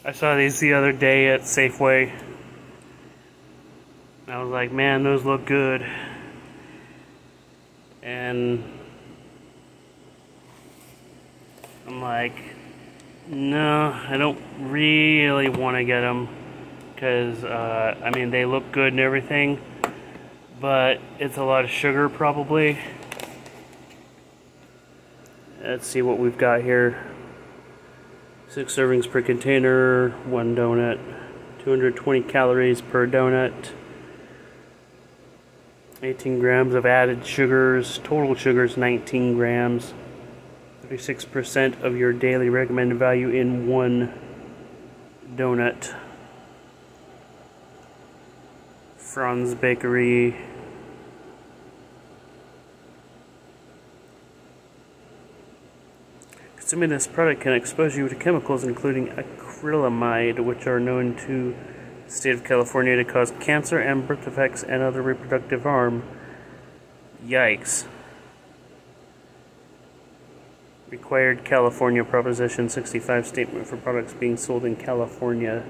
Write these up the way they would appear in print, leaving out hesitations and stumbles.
I saw these the other day at Safeway. I was like, man, those look good. And I'm like, no, I don't really want to get them. Because, I mean, they look good and everything. But it's a lot of sugar, probably. Let's see what we've got here. 6 servings per container, 1 donut, 220 calories per donut, 18 grams of added sugars, total sugars 19 grams, 36% of your daily recommended value in 1 donut. Franz Bakery. Consuming this product can expose you to chemicals including acrylamide, which are known to the state of California to cause cancer and birth defects and other reproductive harm. Yikes. Required California Proposition 65 statement for products being sold in California.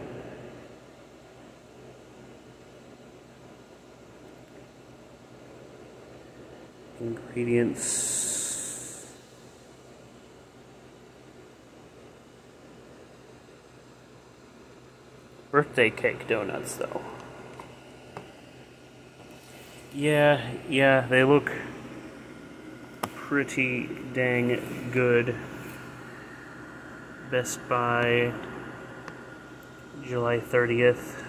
Ingredients. Birthday cake donuts, though. Yeah, they look pretty dang good. Best by July 30th.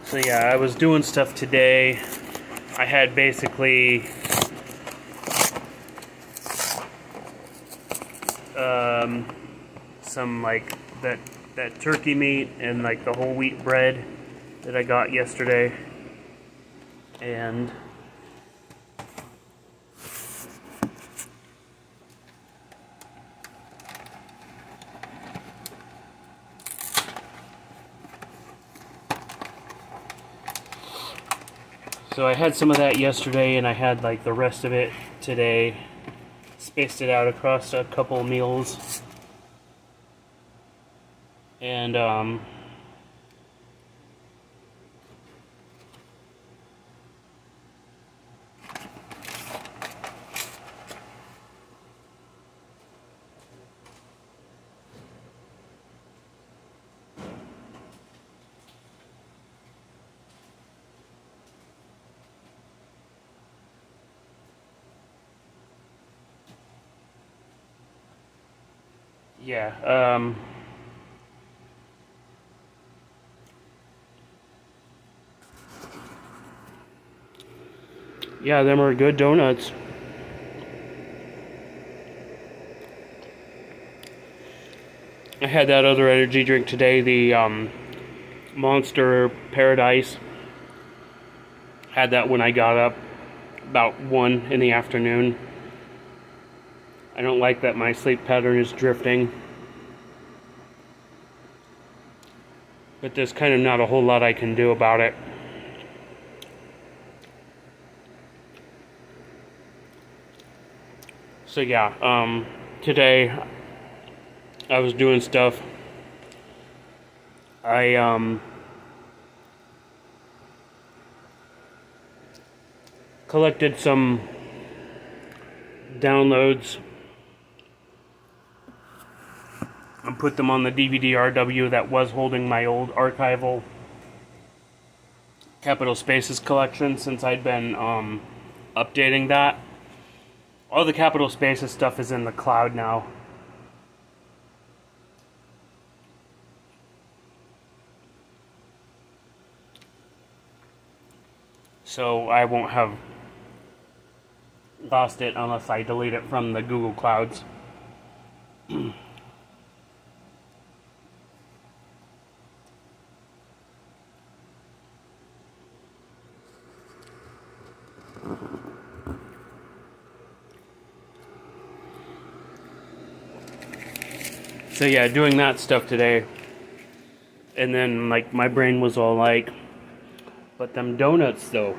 So yeah, I was doing stuff today. I had basically some like that turkey meat and like the whole wheat bread that I got yesterday, and so I had some of that yesterday, and I had like the rest of it today. Spaced it out across a couple meals. And yeah, yeah, them are good donuts. I had that other energy drink today, the Monster Paradise. Had that when I got up about 1 in the afternoon. I don't like that my sleep pattern is drifting. But there's kind of not a whole lot I can do about it. So yeah, today I was doing stuff. I collected some downloads and put them on the DVD-RW that was holding my old archival Capital Spaces collection, since I'd been updating that. All the Capital Spaces stuff is in the cloud now. So I won't have lost it unless I delete it from the Google Clouds. So yeah, doing that stuff today. And then like my brain was all like, but them donuts though.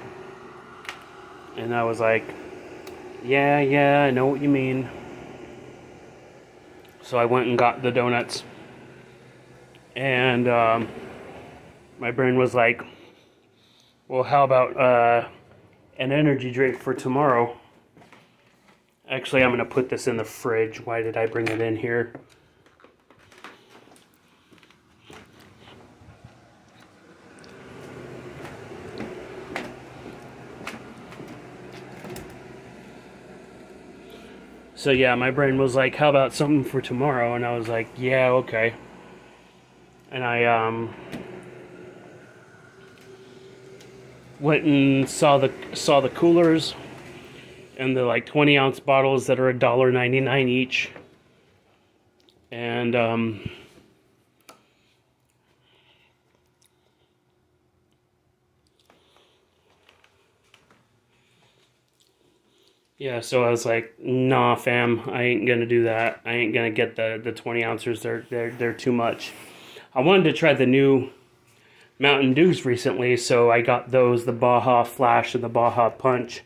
And I was like, yeah, I know what you mean. So I went and got the donuts. And my brain was like, well, how about an energy drink for tomorrow? Actually, I'm going to put this in the fridge. Why did I bring it in here? So yeah, my brain was like, how about something for tomorrow? And I was like, yeah, okay. And I went and saw the coolers and the like 20-ounce bottles that are $1.99 each. And yeah, so I was like, nah, fam, I ain't gonna do that. I ain't gonna get the 20 ounces. They're too much. I wanted to try the new Mountain Dews recently, so I got those, the Baja Flash and the Baja Punch.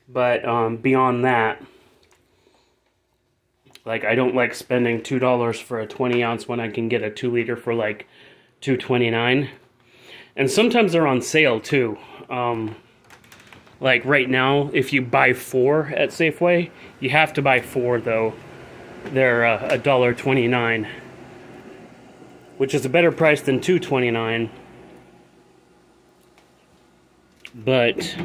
But beyond that, like, I don't like spending $2 for a 20 ounce when I can get a 2 liter for like $2.29. And sometimes they're on sale too. Like right now, if you buy 4 at Safeway, you have to buy 4 though. They're $1.29, which is a better price than $2.29. But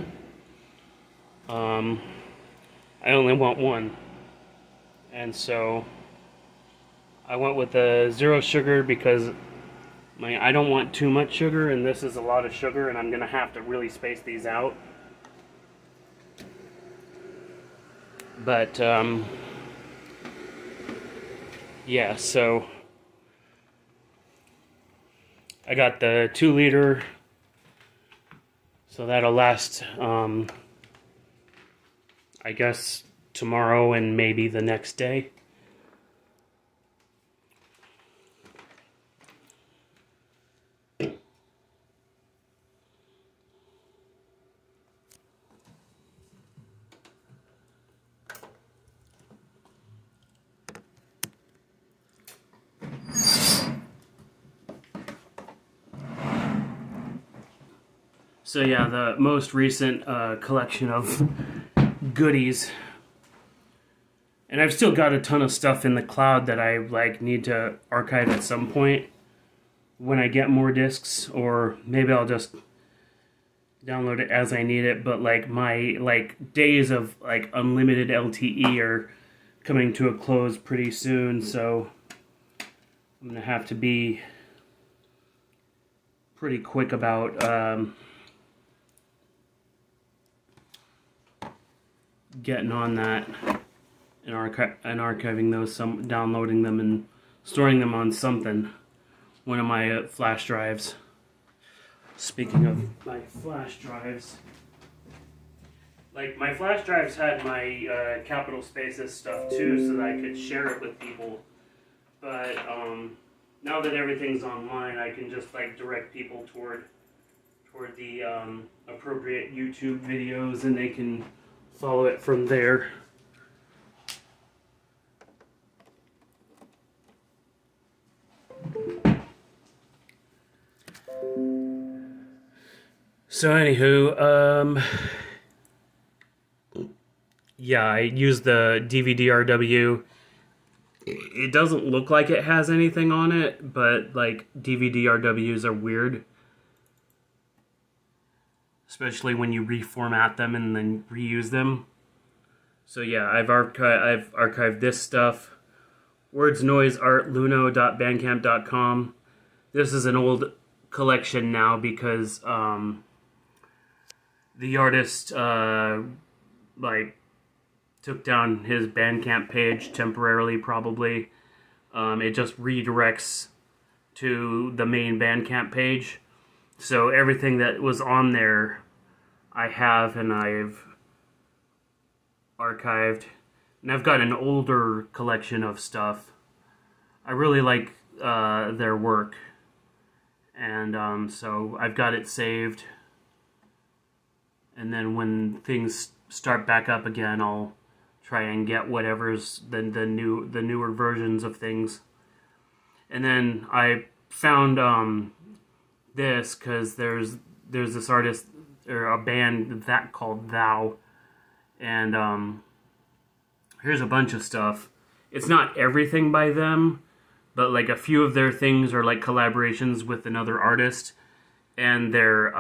I only want 1, and so I went with the 0 sugar because I don't want too much sugar, and this is a lot of sugar, and I'm gonna have to really space these out. But yeah, so I got the 2 liter, so that'll last I guess tomorrow and maybe the next day. So yeah, the most recent collection of goodies, and I've still got a ton of stuff in the cloud that I like need to archive at some point when I get more discs, or maybe I'll just download it as I need it. But like my days of like unlimited LTE are coming to a close pretty soon, so I'm gonna have to be pretty quick about getting on that and archiving those, downloading them and storing them on something, one of my flash drives. Speaking of my flash drives, like my flash drives had my Capital Spaces stuff too, so that I could share it with people. But now that everything's online, I can just like direct people toward the appropriate YouTube videos, and they can follow it from there. So anywho, yeah, I used the DVD-RW. It doesn't look like it has anything on it, but like DVD-RWs are weird. Especially when you reformat them and then reuse them. So yeah, I've archived this stuff. Words, Noise, Art, Luno.bandcamp.com. This is an old collection now because the artist like took down his Bandcamp page temporarily, probably. It just redirects to the main Bandcamp page. So everything that was on there, I have, and I've archived. And I've got an older collection of stuff. I really like their work. And so I've got it saved. And then when things start back up again, I'll try and get whatever's the newer versions of things. And then I found this because there's this artist or a band that called Thou, and here's a bunch of stuff. It's not everything by them, but like a few of their things are like collaborations with another artist, and they're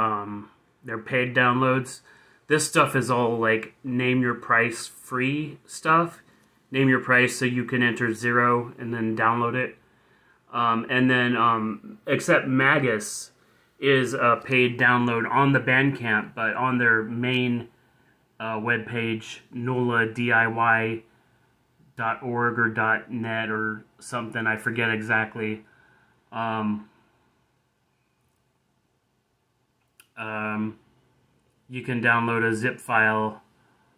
paid downloads. This stuff is all like name your price free stuff. Name your price so you can enter 0 and then download it. And then except Magus is a paid download on the Bandcamp, but on their main webpage, noladiy.org or .net or something, I forget exactly. You can download a zip file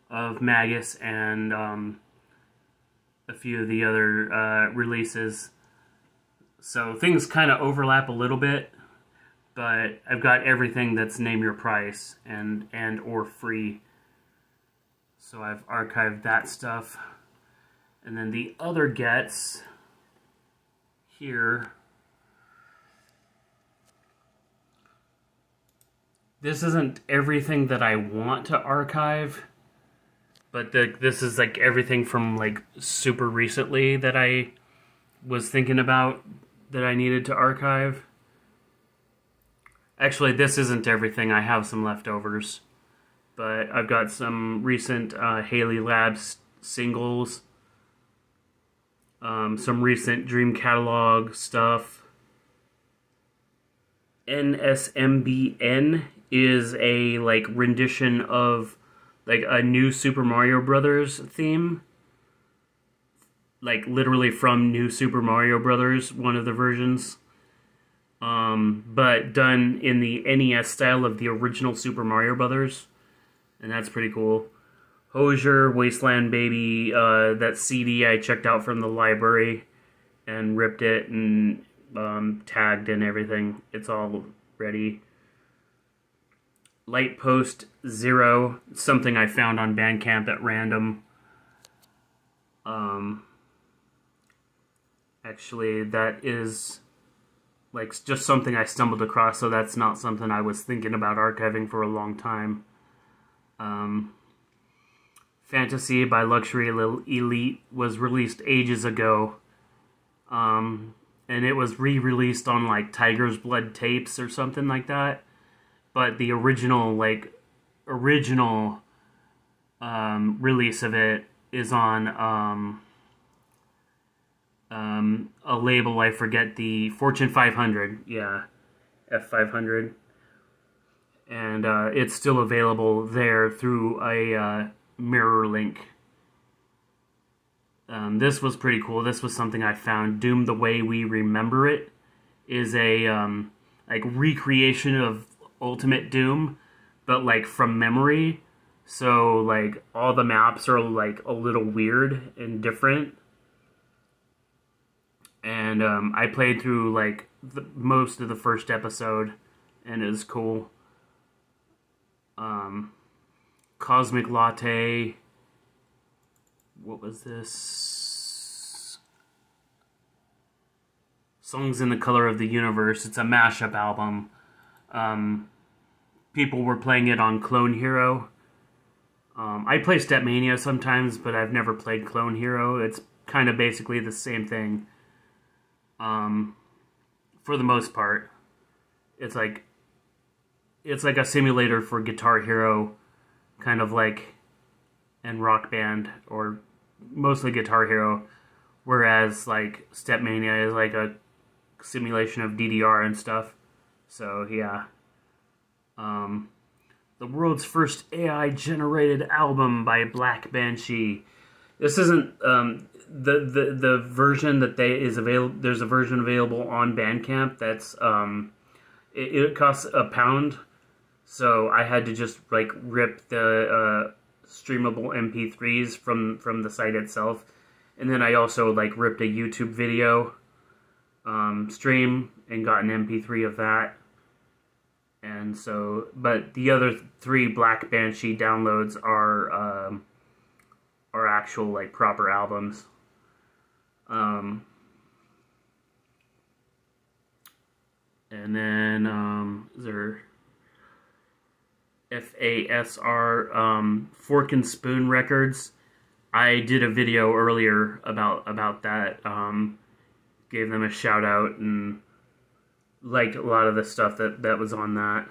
of Magus and a few of the other releases. So things kind of overlap a little bit, but I've got everything that's name your price and or free. So I've archived that stuff. And then the other gets here. This isn't everything that I want to archive, but this is like everything from like super recently that I was thinking about that I needed to archive. Actually, this isn't everything. I have some leftovers, but I've got some recent Haley Labs singles, some recent Dream Catalog stuff. NSMBN is a like rendition of like a new Super Mario Brothers theme, like literally from New Super Mario Brothers, one of the versions, but done in the NES style of the original Super Mario Brothers, and that's pretty cool. Hozier, Wasteland Baby, that CD I checked out from the library and ripped it and tagged and everything. It's all ready. Light Post 0, something I found on Bandcamp at random. Actually, that is like just something I stumbled across, so that's not something I was thinking about archiving for a long time. Fantasy by Luxury Elite was released ages ago, and it was re-released on like Tiger's Blood tapes or something like that. But the original release of it is on a label, I forget, the Fortune 500, yeah, F500, and it's still available there through a mirror link. This was pretty cool. This was something I found. Doom the Way We Remember It is a like recreation of Ultimate Doom, but like from memory. So like all the maps are like a little weird and different. And I played through like most of the first episode, and it was cool. Cosmic Latte. What was this? Songs in the Color of the Universe. It's a mashup album. People were playing it on Clone Hero. I play Stepmania sometimes, but I've never played Clone Hero. It's kind of basically the same thing. For the most part, it's like a simulator for Guitar Hero, kind of like, and Rock Band, or mostly Guitar Hero, whereas like Stepmania is like a simulation of DDR and stuff. So yeah. The world's first AI-generated album by Black Banshee. This isn't the version that is available. There's a version available on Bandcamp that's it costs £1, so I had to just like rip the streamable MP3s from the site itself, and then I also like ripped a YouTube video stream and got an MP3 of that. And And so, but the other 3 Black Banshee downloads are actual, like, proper albums. And then, is there FASR, Fork and Spoon Records. I did a video earlier about that, gave them a shout out and liked a lot of the stuff that was on that.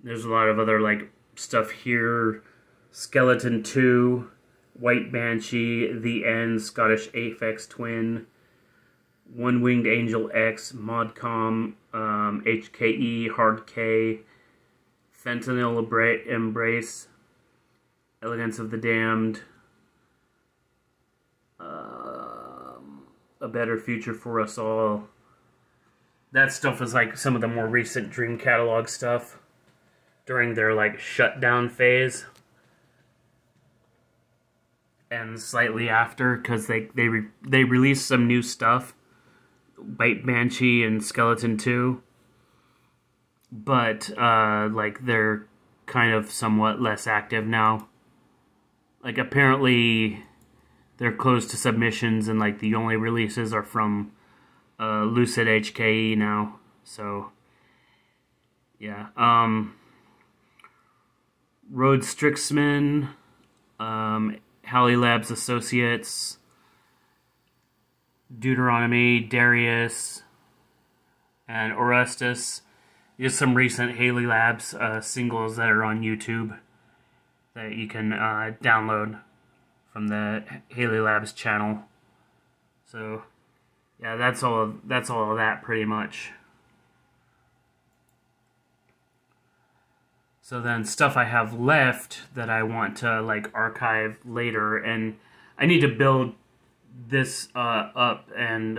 There's a lot of other, like, stuff here. Skeleton 2, White Banshee, The End, Scottish Aphex Twin, One Winged Angel X, Modcom, HKE, Hard K, Fentanyl Embrace, Elegance of the Damned, A Better Future for Us All. That stuff was like some of the more recent Dream Catalog stuff during their, like, shutdown phase, and slightly after, because they released some new stuff, White Banshee and Skeleton 2, but like, they're kind of somewhat less active now. Like, apparently they're close to submissions, and, like, the only releases are from Lucid HKE now. So yeah. Rhodes Strixman, Halley Labs Associates, Deuteronomy, Darius, and Orestes. Just some recent Haley Labs singles that are on YouTube that you can download from the Haley Labs channel. So yeah, that's all of that pretty much. So then stuff I have left that I want to, like, archive later, and I need to build this up, and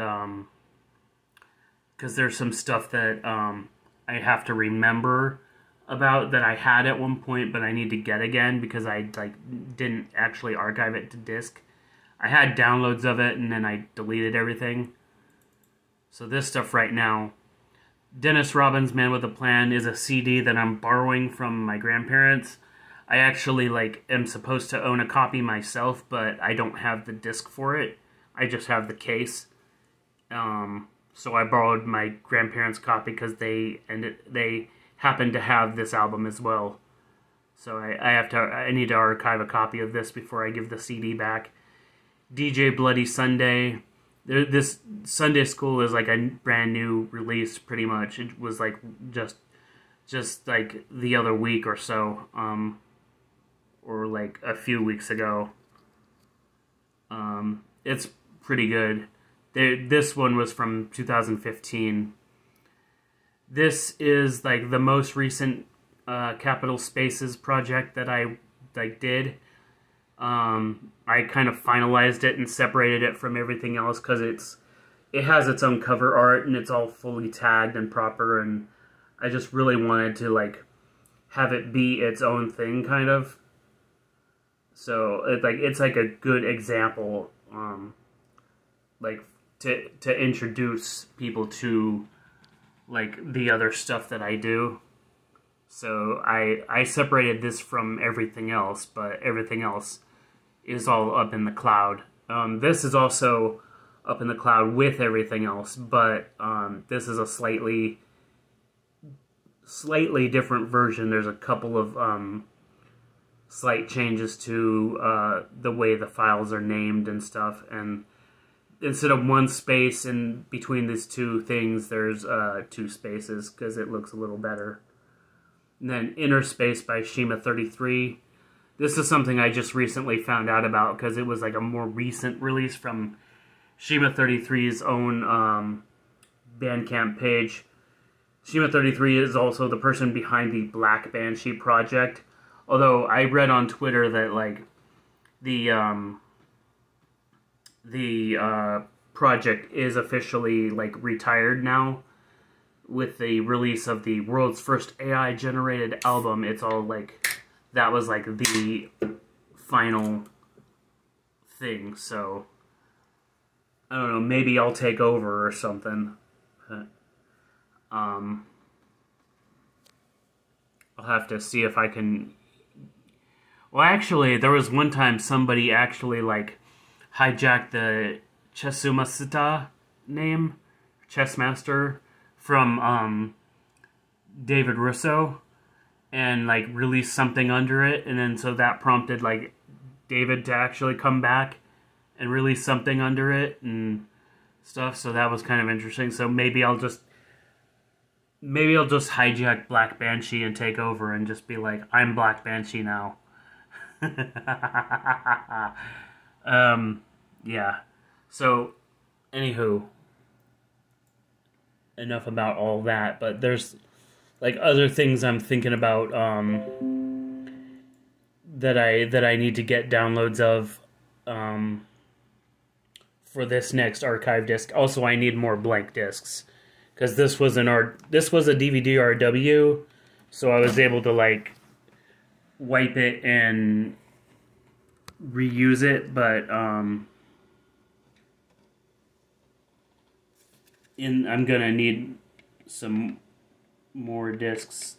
because there's some stuff that I have to remember about that I had at one point, but I need to get again because I, like, didn't actually archive it to disk. I had downloads of it, and then I deleted everything. So this stuff right now, Dennis Robbins' Man with a Plan, is a CD that I'm borrowing from my grandparents. I actually, like, am supposed to own a copy myself, but I don't have the disc for it. I just have the case. So I borrowed my grandparents' copy because they happen to have this album as well. So I need to archive a copy of this before I give the CD back. DJ Bloody Sunday. This Sunday School is like a brand new release, pretty much. It was like just like the other week or so, or like a few weeks ago. It's pretty good. This one was from 2015. This is like the most recent Capital Spaces project that I did. I kind of finalized it and separated it from everything else because it has its own cover art and it's all fully tagged and proper, and I just really wanted to, like, have it be its own thing, kind of. So it's like a good example, like to introduce people to, like, the other stuff that I do. So I separated this from everything else, but everything else is all up in the cloud. This is also up in the cloud with everything else, but this is a slightly different version. There's a couple of slight changes to the way the files are named and stuff, and instead of one space in between these two things, there's 2 spaces because it looks a little better. And then Inner Space by Shima33. This is something I just recently found out about because it was like a more recent release from Shima33's own Bandcamp page. Shima33 is also the person behind the Black Banshee project. Although I read on Twitter that, like, the project is officially, like, retired now. With the release of the world's first AI-generated album, it's all, like, that was, like, the final thing, so I don't know, maybe I'll take over or something. I'll have to see if I can... Well, actually, there was one time somebody actually, like, hijacked the Chesumasuta name, Chessmaster, from, David Russo, and, like, released something under it, and then so that prompted, like, David to actually come back and release something under it, and stuff, so that was kind of interesting. So maybe I'll just hijack Black Banshee and take over and just be like, I'm Black Banshee now. Yeah. So, anywho, enough about all that, but there's, like, other things I'm thinking about, that I need to get downloads of, for this next archive disc. Also, I need more blank discs, because this was a DVD RW, so I was able to, like, wipe it and reuse it, but I'm gonna need some more discs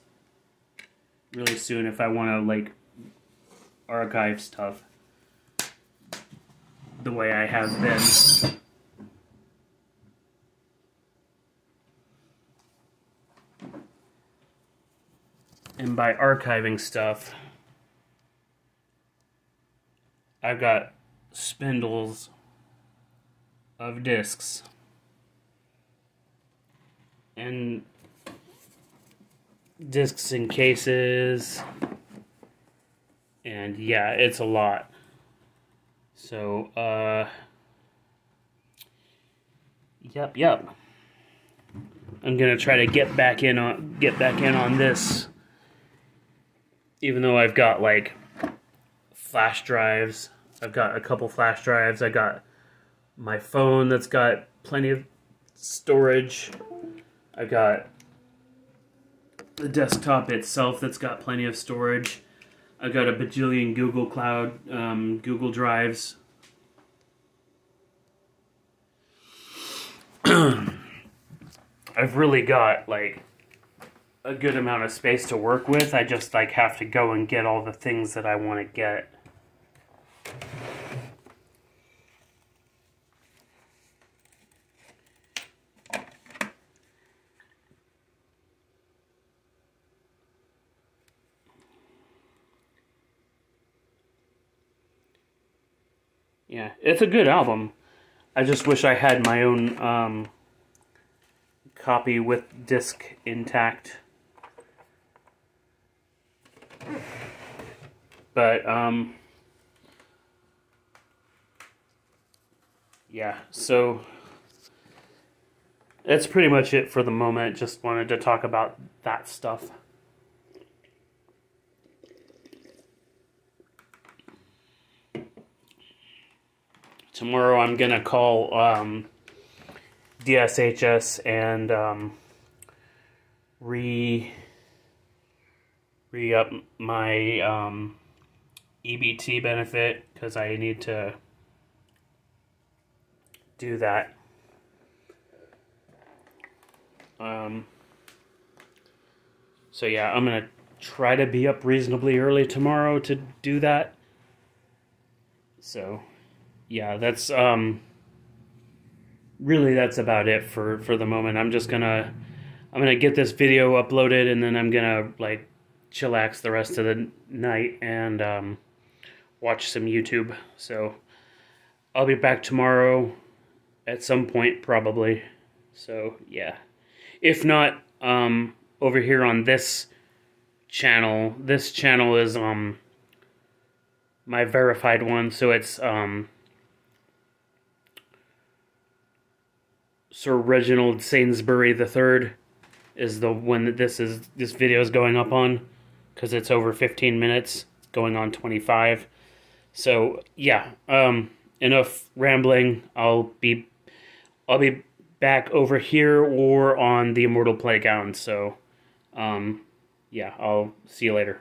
really soon if I want to, like, archive stuff the way I have been. And by archiving stuff, I've got spindles of discs and discs in cases, and yeah, it's a lot. So, yep. I'm gonna try to get back in on this, even though I've got, like, flash drives. I've got a couple flash drives. I got my phone that's got plenty of storage. I got the desktop itself that's got plenty of storage. I got a bajillion Google Cloud, Google Drives. I've really got, like, a good amount of space to work with. I just, like, have to go and get all the things that I want to get. Yeah, it's a good album. I just wish I had my own copy with disc intact. But yeah, so that's pretty much it for the moment. Just wanted to talk about that stuff. Tomorrow I'm gonna call DSHS and re-up my EBT benefit, because I need to do that. So yeah, I'm gonna try to be up reasonably early tomorrow to do that. So yeah, that's really that's about it for the moment. I'm gonna get this video uploaded, and then I'm gonna, like, chillax the rest of the night and watch some YouTube. So I'll be back tomorrow at some point, probably. So yeah, if not, over here on this channel is my verified one, so it's Sir Reginald Sainsbury III is the one that this video is going up on, because it's over 15 minutes. It's going on 25. So yeah, enough rambling. I'll be back over here or on the Immortal Playground. So yeah, I'll see you later.